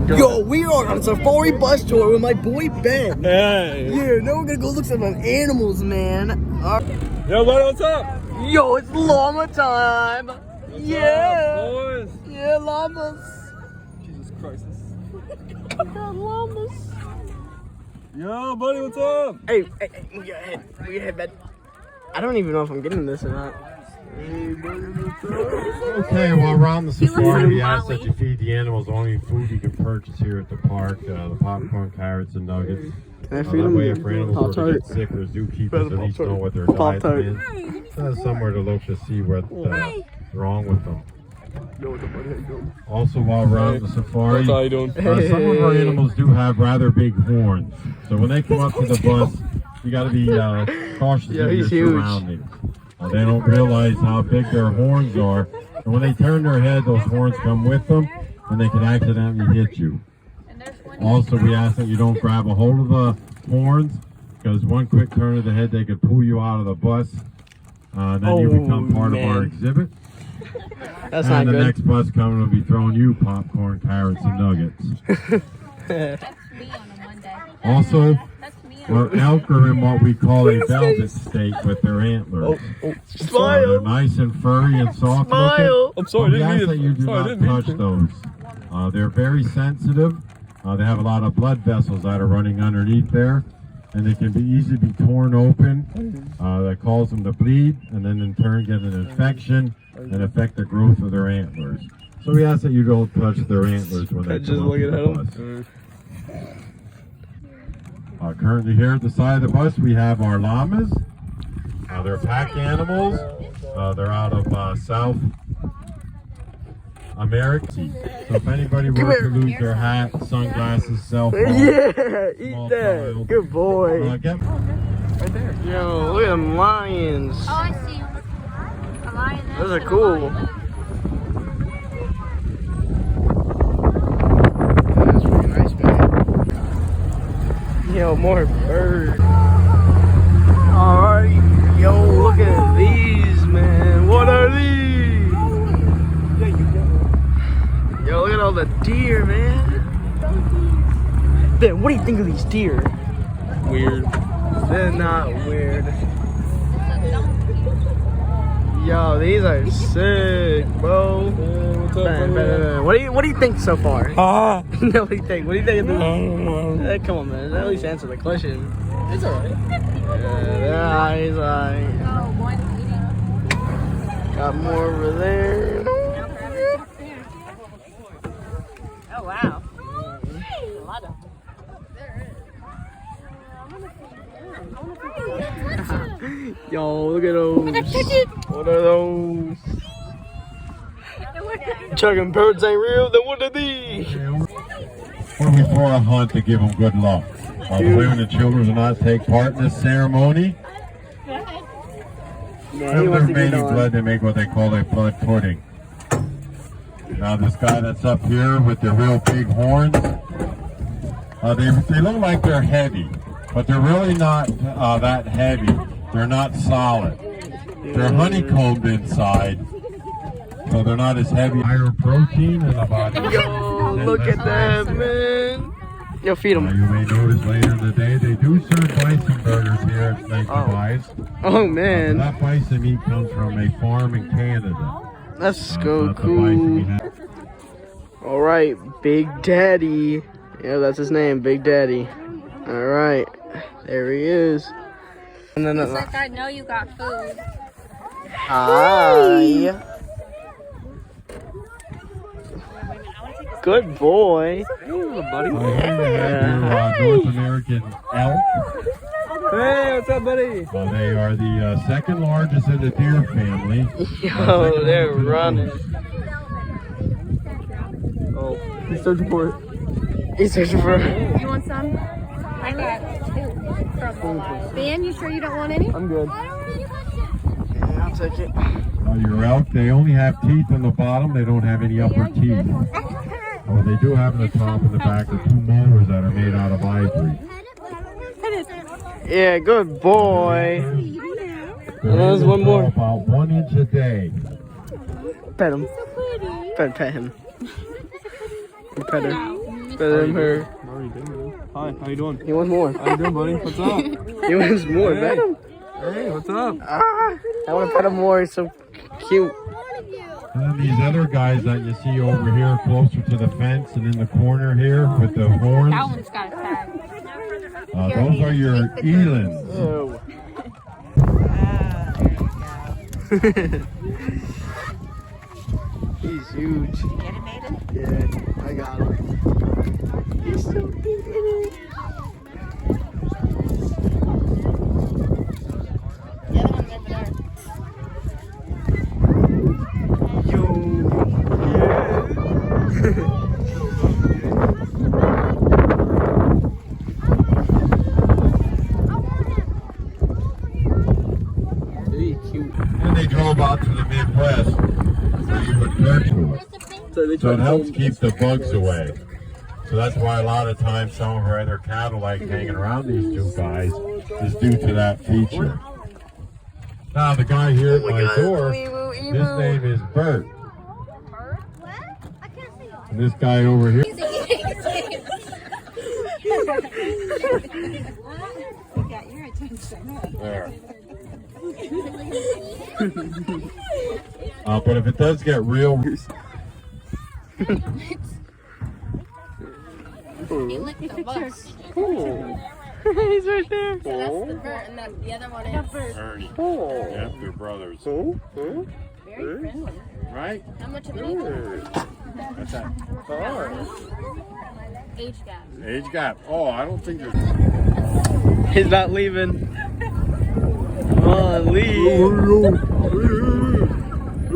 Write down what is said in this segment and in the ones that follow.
Yo, we are on a safari bus tour with my boy Ben. Hey. Yeah, now we're gonna go look at some animals, man. Yo, buddy, what's up? Yo, it's llama time. Yeah. Boys. Yeah, llamas. Jesus Christ. God, llamas. Yo, buddy, what's up? Hey, we got head. We got head, Ben. I don't even know if I'm getting this or not. Okay, while we're on the safari, we ask that you feed the animals only food you can purchase here at the park, the popcorn, carrots, and nuggets. Can I feed That them? way, if animals were to get Pop-Tart. sick or zookeepers at least know what their Pop-Tart. diet is. Somewhere to look to see what's wrong with them. Also, while we're on the safari, How you doing? some of our animals do have rather big horns. So when they come up to the bus, you got to be cautious of your he's huge. surroundings. They don't realize how big their horns are. And when they turn their head, those horns come with them, and they can accidentally hit you. Also, we ask that you don't grab a hold of the horns, because one quick turn of the head, they could pull you out of the bus. Then you become part of our exhibit. That's and not the good. next bus coming will be throwing you popcorn, carrots, and nuggets. Also, our elk are in what we call a velvet state with their antlers. Smile. They're nice and furry and soft looking. I'm sorry, We I ask didn't that mean you it. do Sorry, I not didn't mean touch to. those. They're very sensitive. They have a lot of blood vessels that are running underneath there, and they can be easily be torn open. That causes them to bleed, and then in turn get an infection and affect the growth of their antlers. So we ask that you don't touch their antlers when they Just come up looking to at the him. bus. Currently here at the side of the bus we have our llamas. They're pack animals. They're out of South America. So if anybody were to lose their hat, sunglasses, cell phone, Yeah, eat small that. child, Good boy. get Right there. Yo, look at them lions. Oh, I see. A lion. Those are cool. That's pretty nice, man. Yo, more birds. Alright, yo, look at these, man. What are these? Yo, look at all the deer, man. Ben, what do you think of these deer? Weird. They're not weird. Yo, these are sick, bro. What's up, Ben. What do you think so far? Ah. No, what do you think? What do you think of this? Oh, Hey, come on, man. At least answer the question. it's alright. Yeah, he's like, Oh, one's eating. got more over there. Oh, wow. A lot of. Yo, look at those. What are those? Chugging birds ain't real, then what are these? when we throw a hunt to give them good luck. The women and children do not take part in this ceremony. Yeah, he If wants they're to made get in on. blood, they make what they call a blood pudding. Now this guy that's up here with the real big horns, they look like they're heavy, but they're really not that heavy. They're not solid. They're honeycombed inside, so they're not as heavy. Higher protein in the body. Yo, look at that, man. Yo, feed You them. may notice later in the day they do serve bison burgers here at St. Tobias. Oh, man. That bison meat comes from a farm in Canada. That's so Not the bison we cool. have. All right, Big Daddy. Yeah, that's his name, Big Daddy. All right, there he is. And then, It's like I know you got food. hi. Good boy. Buddy. Your North American elk. Hey, what's up, buddy? They are the second largest in the deer family. Yo, they're running. Oh, he's searching for it. He's searching for it. You want some? I got two. From Ben, you sure you don't want any? I'm good. Yeah, I'll take it. Your elk, they only have teeth on the bottom. They don't have any upper teeth. They do have in the top and the back are two molars that are made out of ivory. Yeah, good boy. There's one more. About 1 inch a day. Pet him. Pet him. Pet her. better than her. I already did, man. Hi, how you doing? He wants more. How you doing, buddy? What's up? He wants more. Hey. Bet him. Hey, what's up? Ah, I want to pet him more. He's so cute. And then these other guys that you see over here closer to the fence and in the corner here with the horns, That one's got a tag. those are your elands. Oh. He's huge. Get it, Maiden? Yeah, I got him. He's so big. The other one's over there. Yo. Really cute. And they drove out to the Midwest. So it helps keep the bugs away. So that's why a lot of times some of our other cattle like hanging around these two guys is due to that feature. Now the guy here at my door, his name is Bert. And this guy over here. There. But if it does get real, He licked the bus. He's right there. So that's the bird, and the other one is Ernie. Oh. Yeah, they're brothers. Oh. very friendly. Right? How much of an What's that? age gap? Age gap. Oh, I don't think there's. He's not leaving. Come on, leave.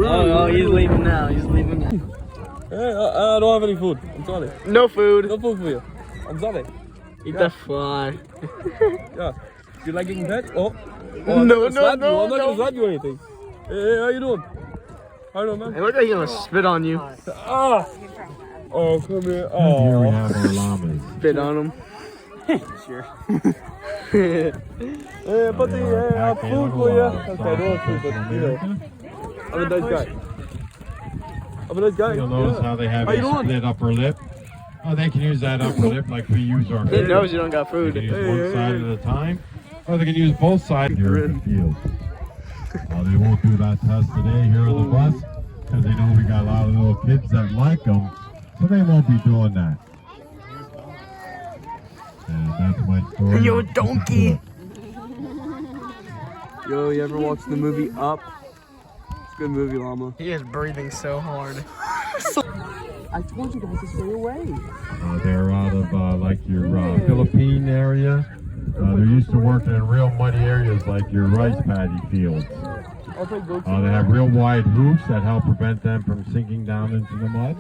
Oh, he's leaving now. He's leaving now. Hey, I don't have any food. I'm sorry. No food. No food for you. I'm sorry. Eat the fly. Yeah. You like getting pet? Oh. No, I'm no, not gonna slap you. no, I'm not no. gonna slap you or anything. Hey, how you doing? How you doing, man? It looks like he's gonna spit on you. Ah. Oh, come here. Here we Oh. have our llamas. Spit on him. Sure. Hey, buddy, I have food for you. Okay, I don't have food, but you know, I'm a nice guy. I'm a nice guy. You'll notice Yeah. how they have How a you doing? split upper lip. Oh, they can use that upper lip like we use our He food. knows you don't got They food. can use one side at a time, or they can use both sides here in the field. They won't do that to us today here on the bus, because they know we got a lot of little kids that like them, so they won't be doing that. And that's my story. Yo, donkey. Yo, you ever watch the movie Up? It's a good movie, llama. He is breathing so hard. I told you guys to stay away. They're out of like your Philippine area. They're used to working in real muddy areas like your rice paddy fields. I'll play go They have real wide hoops that help prevent them from sinking down into the mud.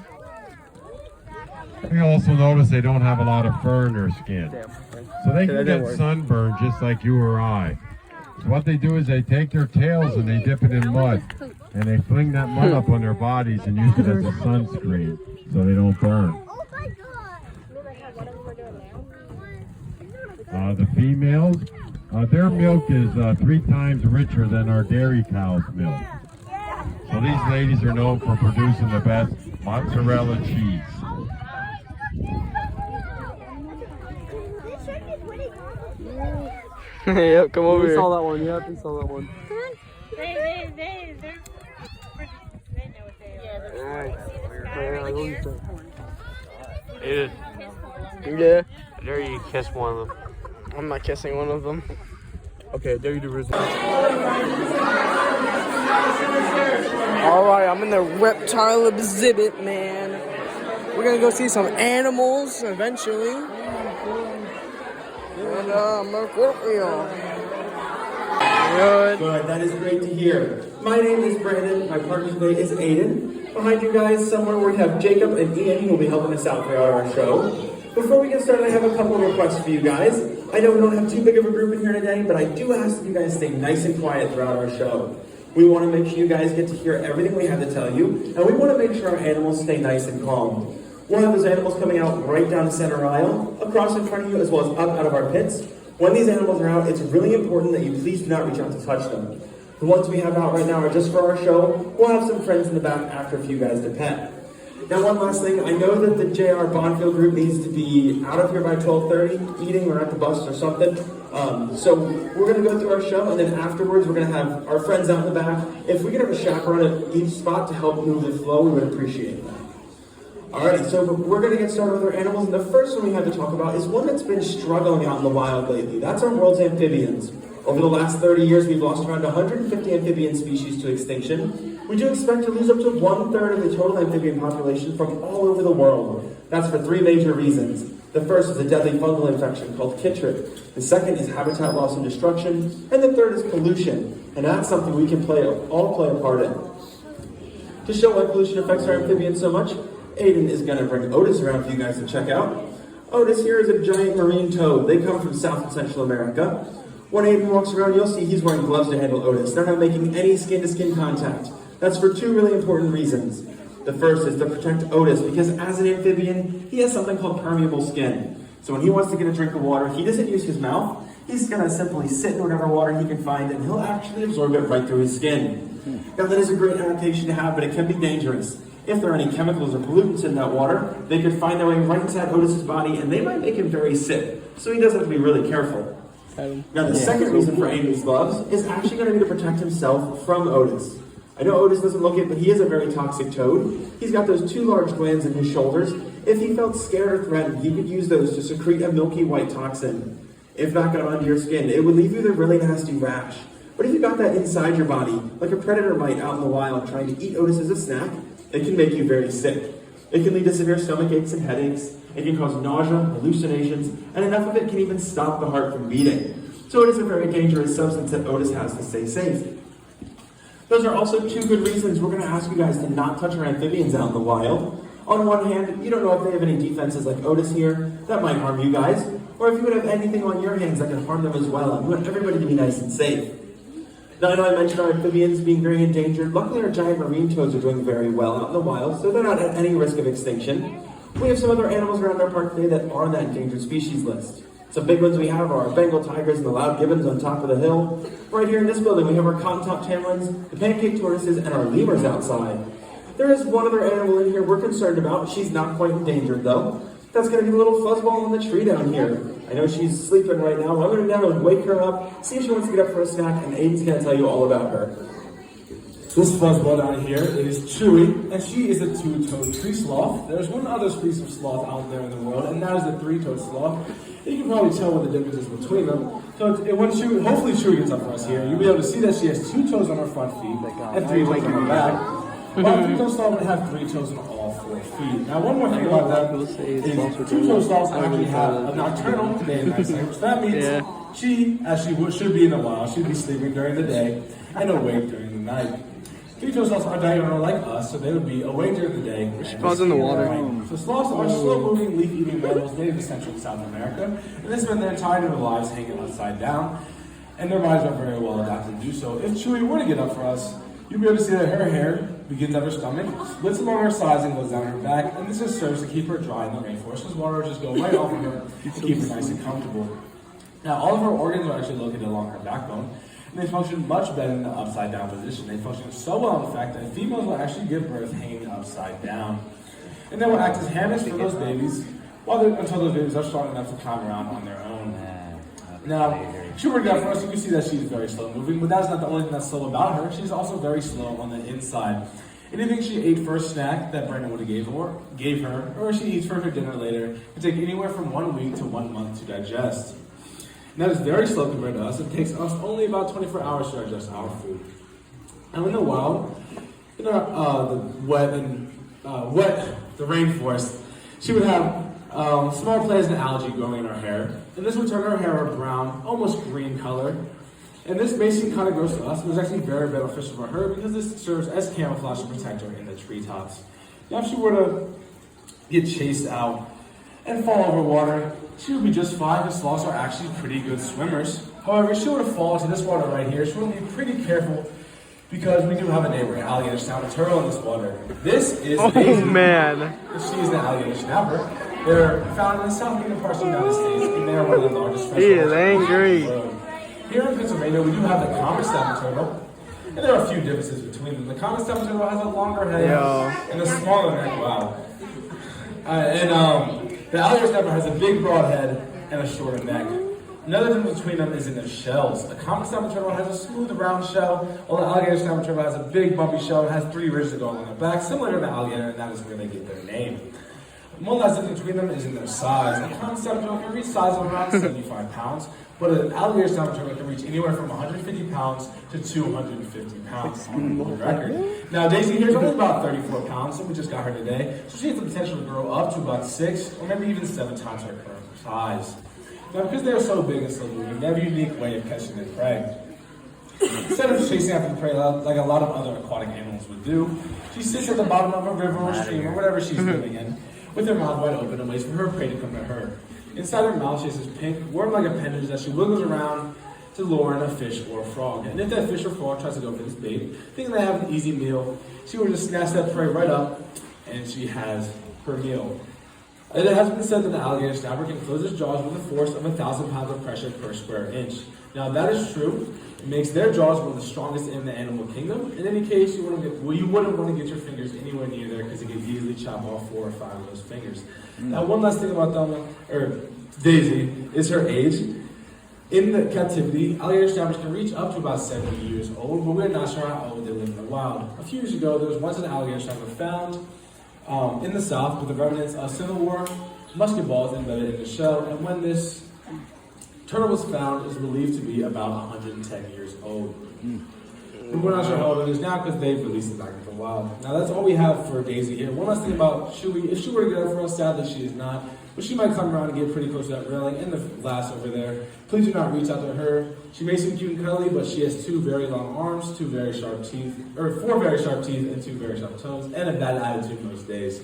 You also notice they don't have a lot of fur in their skin. So they can get sunburned just like you or I. So what they do is they take their tails and they dip it in mud. And they fling that mud up on their bodies and use it as a sunscreen so they don't burn. The females, their milk is 3 times richer than our dairy cow's milk. So these ladies are known for producing the best mozzarella cheese. Yep, come over We here. saw that one. Yeah, we saw that one. They know what they are. Yeah. I dare you kiss one of them. I'm not kissing one of them. Okay, there you do, Rizzo. Alright, I'm in the reptile exhibit, man. We're gonna go see some animals eventually. And Mercurial. Good. Good, that is great to hear. My name is Brandon, my partner today is Aiden. Behind you guys somewhere we have Jacob and Ian who will be helping us out throughout our show. Before we get started, I have a couple of requests for you guys. I know we don't have too big of a group in here today, but I do ask that you guys stay nice and quiet throughout our show. We want to make sure you guys get to hear everything we have to tell you, and we want to make sure our animals stay nice and calm. We'll have those animals coming out right down the center aisle, across in front of you, as well as up out of our pits. When these animals are out, it's really important that you please do not reach out to touch them. The ones we have out right now are just for our show. We'll have some friends in the back after for you guys to pet. Now, one last thing. I know that the JR Bonfield group needs to be out of here by 12:30, eating or at the bus or something. So we're going to go through our show, and then afterwards we're going to have our friends out in the back. If we could have a chaperone at each spot to help move the flow, we would appreciate that. Alrighty, so we're going to get started with our animals, and the first one we have to talk about is one that's been struggling out in the wild lately. That's our world's amphibians. Over the last 30 years, we've lost around 150 amphibian species to extinction. We do expect to lose up to 1/3 of the total amphibian population from all over the world. That's for 3 major reasons. The first is a deadly fungal infection called chytrid. The second is habitat loss and destruction. And the third is pollution. And that's something we can all play a part in. To show why pollution affects our amphibians so much, Aiden is going to bring Otis around for you guys to check out. Otis here is a giant marine toad. They come from South and Central America. When Aiden walks around, you'll see he's wearing gloves to handle Otis. They're not making any skin-to-skin contact. That's for 2 really important reasons. The first is to protect Otis, because as an amphibian, he has something called permeable skin. So when he wants to get a drink of water, he doesn't use his mouth. He's going to simply sit in whatever water he can find, and he'll actually absorb it right through his skin. Now, that is a great adaptation to have, but it can be dangerous. If there are any chemicals or pollutants in that water, they could find their way right inside Otis's body, and they might make him very sick. So he does have to be really careful. Now, the second reason for Aiden's gloves is actually going to be to protect himself from Otis. I know Otis doesn't look it, but he is a very toxic toad. He's got those 2 large glands in his shoulders. If he felt scared or threatened, he could use those to secrete a milky white toxin. If that got onto your skin, it would leave you with a really nasty rash. But if you got that inside your body, like a predator might out in the wild trying to eat Otis as a snack, it can make you very sick. It can lead to severe stomach aches and headaches. It can cause nausea, hallucinations, and enough of it can even stop the heart from beating. So it is a very dangerous substance that Otis has to stay safe. Those are also 2 good reasons we're going to ask you guys to not touch our amphibians out in the wild. On one hand, you don't know if they have any defenses like Otis here. That might harm you guys. Or if you would have anything on your hands that could harm them as well. And we want everybody to be nice and safe. Now, I know I mentioned our amphibians being very endangered. Luckily, our giant marine toads are doing very well out in the wild, so they're not at any risk of extinction. We have some other animals around our park today that are on that endangered species list. Some big ones we have are our Bengal tigers and the loud gibbons on top of the hill. Right here in this building, we have our cotton-top tamarins, the pancake tortoises, and our lemurs outside. There is one other animal in here we're concerned about. She's not quite endangered, though. That's going to be the little fuzzball in the tree down here. I know she's sleeping right now. I'm going to go down and wake her up, see if she wants to get up for a snack, and Aiden's going to tell you all about her. This fuzzball down here is Chewy, and she is a 2-toed tree sloth. There's one other species of sloth out there in the world, and that is the 3-toed sloth. You can probably tell what the difference is between them. So when Chewy, hopefully Chewy gets up for us here, you'll be able to see that she has 2 toes on her front feet and 3 toes on her back. While 3-toed sloth would have 3 toes on all 4 feet. Now, one more thing about that is 2-toed sloths actually have a nocturnal day and night cycle, which that means she, as she should be in the wild, she'd be sleeping during the day and awake during the night. 3-toed sloths are diurnal like us, so they would be awake during the day. Falls in the water. So sloths are slow-moving, leaf-eating mammals native to Central and South America, and they spend their entire lives hanging upside down, and their bodies are very well adapted to do so. If Chewy were to get up for us, you'll be able to see that her hair begins at her stomach, splits along her sides, and goes down her back, and this just serves to keep her dry in the rainforest, because water will just go right off of her and keep her nice and comfortable. Now, all of her organs are actually located along her backbone, and they function much better in the upside down position. They function so well, in fact, that females will actually give birth hanging upside down. And they will act as hammocks for those babies until those babies are strong enough to climb around on their own. Now, if she were to get up for us, you can see that she's very slow moving, but that's not the only thing that's slow about her. She's also very slow on the inside. Anything she ate for a snack that Brandon would have gave her, or she eats for her dinner later, can take anywhere from 1 week to 1 month to digest. And that is very slow compared to us. It takes us only about 24 hours to digest our food. And in the wild, in the rainforest, she would have small plants and algae growing in her hair. And this would turn her hair a brown, almost green color. And this may seem kind of gross to us, but it's actually very beneficial for her because this serves as camouflage to protect her in the treetops. Now, if she were to get chased out and fall over water, she would be just fine because sloths are actually pretty good swimmers. However, if she were to fall into this water right here, she would be pretty careful because we do have a neighbor, an alligator snapper turtle in this water. This is man. She is the alligator snapper. They're found in the southeastern parts of the United States, and they are one of the largest He is angry. Here in Pennsylvania, we do have the common snapper turtle, And there are a few differences between them. The common steppe turtle has a longer head and a smaller neck. Wow. The alligator snapper has a big broad head and a shorter neck. Another difference between them is in their shells. The common snapper turtle has a smooth round shell, while the alligator snapper turtle has a big bumpy shell and has 3 ridges that go along their back, similar to the alligator, and that is where they get their name. One last difference between them is in their size. A common snapper turtle can reach size of around 75 pounds, but an alligator snapper turtle can reach anywhere from 150 pounds to 250 pounds on the record. Now, Daisy here is only about 34 pounds, so we just got her today, so she has the potential to grow up to about 6 or maybe even 7 times her current size. Now, because they are so big and so moving, they have a unique way of catching their prey. Instead of chasing after the prey like a lot of other aquatic animals would do, she sits at the bottom of a river or stream or whatever she's living in, with her mouth wide open and waits for her prey to come to her. Inside her mouth, she has this pink, worm-like appendage that she wiggles around to lure in a fish or a frog. And if that fish or frog tries to go for this bait, thinking they have an easy meal, she will just snatch that prey right up, and she has her meal. It has been said that the alligator snapper can close its jaws with a force of 1,000 pounds of pressure per square inch. Now, that is true. It makes their jaws one of the strongest in the animal kingdom. In any case, you wouldn't want to get your fingers anywhere near there because it could easily chop off 4 or 5 of those fingers. Now, one last thing about Daisy is her age. In the captivity, alligator snappers can reach up to about 70 years old, but we're not sure how old they live in the wild. A few years ago, there was once an alligator snapper found in the south with the remnants of Civil War musket balls embedded in the shell, and when this turtle was found, it was believed to be about 110 years old. We're not sure how old it is now because they've released it back into the wild. Now that's all we have for Daisy here. One last thing about Chewy. If she were to get up for us, sadly she is not, but she might come around and get pretty close to that railing and the glass over there. Please do not reach out to her. She may seem cute and cuddly, but she has 2 very long arms, 2 very sharp teeth, or 4 very sharp teeth and 2 very sharp toes, and a bad attitude most days.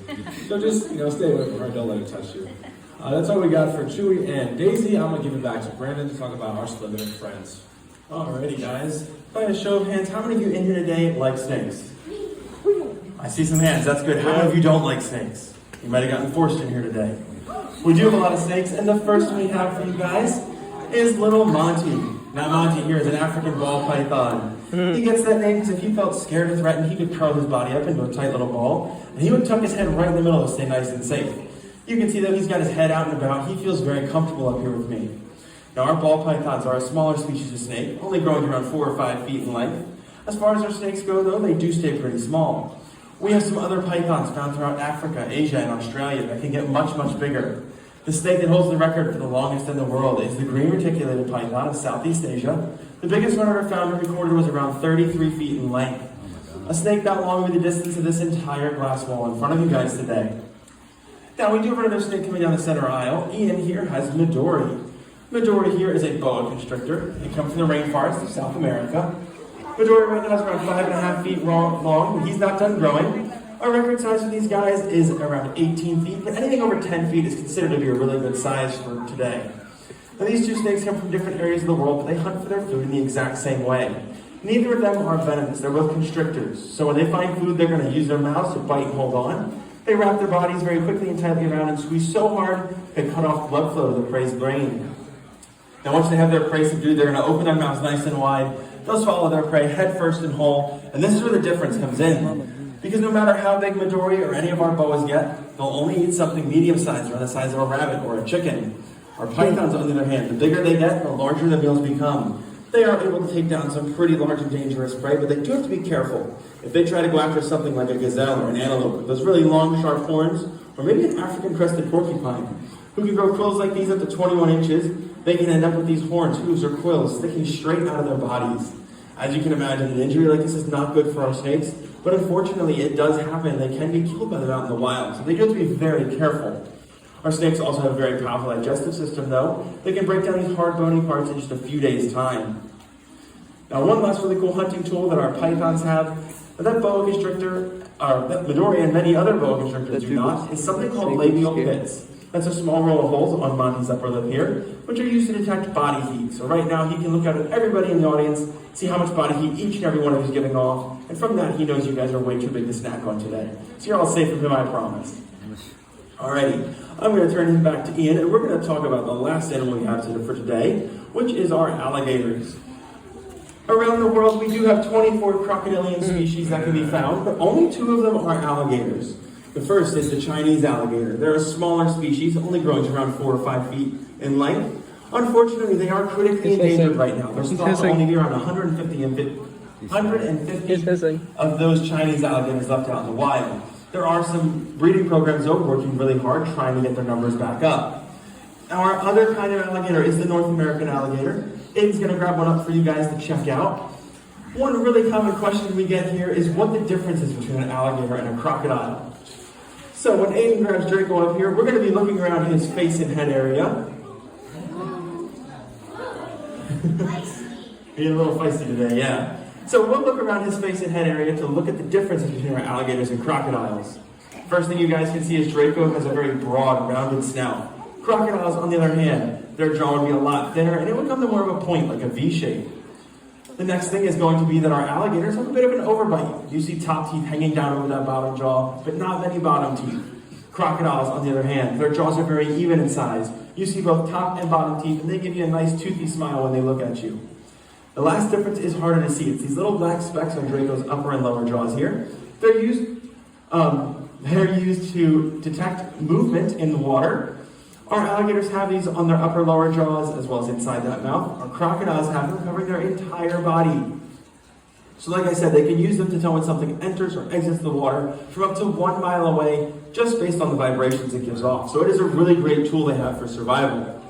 So just, stay away from her. Don't let her touch you. That's all we got for Chewy and Daisy. I'm gonna give it back to Brandon to talk about our Slytherin friends. Alrighty, guys. By a show of hands, how many of you in here today like snakes? I see some hands. That's good. How many of you don't like snakes? You might have gotten forced in here today. We do have a lot of snakes, and the first one we have for you guys is little Monty. Now, Monty here is an African ball python. He gets that name because if he felt scared or threatened, he could curl his body up into a tight little ball, and he would tuck his head right in the middle to stay nice and safe. You can see that he's got his head out and about. He feels very comfortable up here with me. Now, our ball pythons are a smaller species of snake, only growing around 4 or 5 feet in length. As far as our snakes go, though, they do stay pretty small. We have some other pythons found throughout Africa, Asia, and Australia that can get much, much bigger. The snake that holds the record for the longest in the world is the green reticulated python of Southeast Asia. The biggest one ever found and recorded was around 33 feet in length. A snake that long would be the distance of this entire glass wall in front of you guys today. Now, we do have another snake coming down the center aisle. Ian here has Midori. Midori here is a boa constrictor. It comes from the rainforest of South America. Midori right now is around 5.5 feet long, and he's not done growing. Our record size for these guys is around 18 feet, but anything over 10 feet is considered to be a really good size for today. Now, these 2 snakes come from different areas of the world, but they hunt for their food in the exact same way. Neither of them are venomous. They're both constrictors. So when they find food, they're going to use their mouths to bite and hold on. They wrap their bodies very quickly and tightly around and squeeze so hard they cut off blood flow to the prey's brain. Now, once they have their prey subdued, they're going to open their mouths nice and wide. They'll swallow their prey head first and whole, and this is where the difference comes in. Because no matter how big Midori or any of our boas get, they'll only eat something medium-sized, around the size of a rabbit or a chicken. Our pythons, on the other hand, the bigger they get, the larger the meals become. They are able to take down some pretty large and dangerous prey, but they do have to be careful. If they try to go after something like a gazelle or an antelope with those really long, sharp horns, or maybe an African crested porcupine, who can grow quills like these up to 21 inches, they can end up with these horns, hooves, or quills sticking straight out of their bodies. As you can imagine, an injury like this is not good for our snakes, but unfortunately it does happen. They can be killed by them out in the wild, so they do have to be very careful. Our snakes also have a very powerful digestive system, though. They can break down these hard, bony parts in just a few days' time. Now, one last really cool hunting tool that our pythons have, that boa constrictor, that Midori and many other boa constrictors do not, is something called labial pits. That's a small row of holes on Monty's upper lip here, which are used to detect body heat. So right now, he can look out at everybody in the audience, see how much body heat each and every one of you is giving off, and from that, he knows you guys are way too big to snack on today. So you're all safe from him, I promise. Alrighty, I'm going to turn him back to Ian, and we're going to talk about the last animal we have for today, which is our alligators. Around the world, we do have 24 crocodilian species that can be found, but only 2 of them are alligators. The first is the Chinese alligator. They're a smaller species, only growing to around 4 or 5 feet in length. Unfortunately, they are critically endangered right now. There's thought to only be around 150 of those Chinese alligators left out in the wild. There are some breeding programs though working really hard trying to get their numbers back up. Now our other kind of alligator is the North American alligator. Aiden's going to grab one up for you guys to check out. One really common question we get here is what the difference is between an alligator and a crocodile. So when Aiden grabs Draco up here, we're going to be looking around his face and head area. Being a little feisty today, yeah. So we'll look around his face and head area to look at the differences between our alligators and crocodiles. First thing you guys can see is Draco has a very broad, rounded snout. Crocodiles, on the other hand, their jaw would be a lot thinner and it would come to more of a point, like a V shape. The next thing is going to be that our alligators have a bit of an overbite. You see top teeth hanging down over that bottom jaw, but not many bottom teeth. Crocodiles, on the other hand, their jaws are very even in size. You see both top and bottom teeth, and they give you a nice toothy smile when they look at you. The last difference is harder to see. It's these little black specks on Draco's upper and lower jaws here. They're used to detect movement in the water. Our alligators have these on their upper lower jaws as well as inside that mouth. Our crocodiles have them covering their entire body. So like I said, they can use them to tell when something enters or exits the water from up to 1 mile away just based on the vibrations it gives off. So it is a really great tool they have for survival.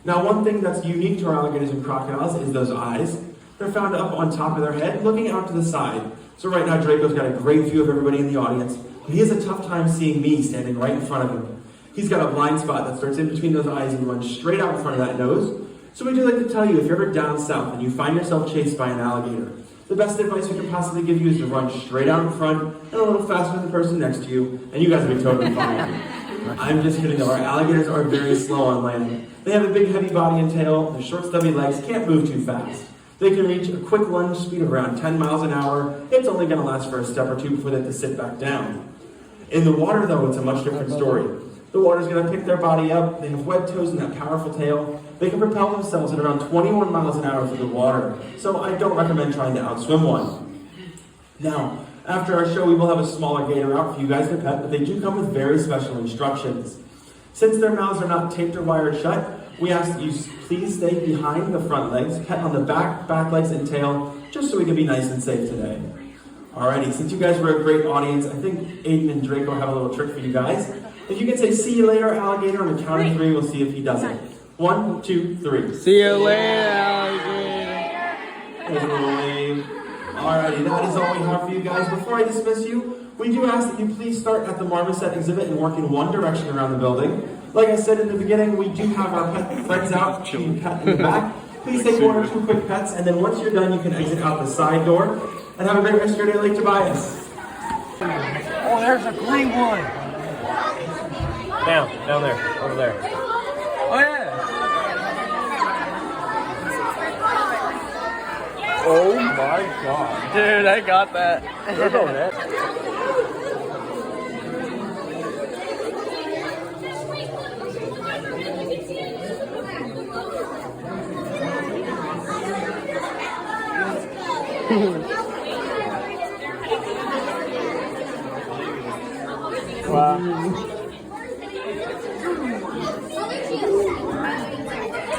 Now one thing that's unique to our alligators and crocodiles is those eyes. They're found up on top of their head, looking out to the side. So right now Draco's got a great view of everybody in the audience, but he has a tough time seeing me standing right in front of him. He's got a blind spot that starts in between those eyes and runs straight out in front of that nose. So we do like to tell you, if you're ever down south and you find yourself chased by an alligator, the best advice we can possibly give you is to run straight out in front and a little faster than the person next to you, and you guys will be totally fine. I'm just kidding though, our alligators are very slow on land. They have a big heavy body and tail, their short stubby legs can't move too fast. They can reach a quick lunge speed of around 10 miles an hour. It's only going to last for a step or two before they have to sit back down. In the water though, it's a much different story. The water's going to pick their body up, they have webbed toes and that powerful tail. They can propel themselves at around 21 miles an hour through the water, so I don't recommend trying to outswim one. Now, after our show, we will have a smaller gator out for you guys to pet, but they do come with very special instructions. Since their mouths are not taped or wired shut, we ask that you please stay behind the front legs, pet on the back legs, and tail, just so we can be nice and safe today. Alrighty, since you guys were a great audience, I think Aiden and Draco have a little trick for you guys. If you can say, "See you later, alligator," on the count of 3, we'll see if he does it. 1, 2, 3. See you later, alligator. There's a little wave. Alrighty, that is all we have for you guys. Before I dismiss you, we do ask that you please start at the marmoset exhibit and work in one direction around the building. Like I said in the beginning, we do have our pet friends out to pet in the back. Please take 1 or 2 quick pets, and then once you're done, you can exit out the side door. And have a great rest of your day, Lake Tobias. Oh, there's a green one. Down there, over there. Oh yeah. Oh my god. Dude, I got that. There's no net. Wow.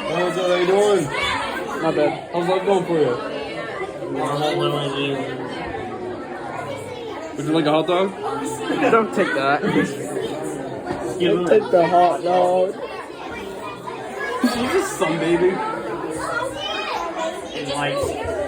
How's that you doing? Not bad. How's that going for you? Would you like a hot dog? Don't take that. Don't take the hot dog. You just sunbathing. Lights.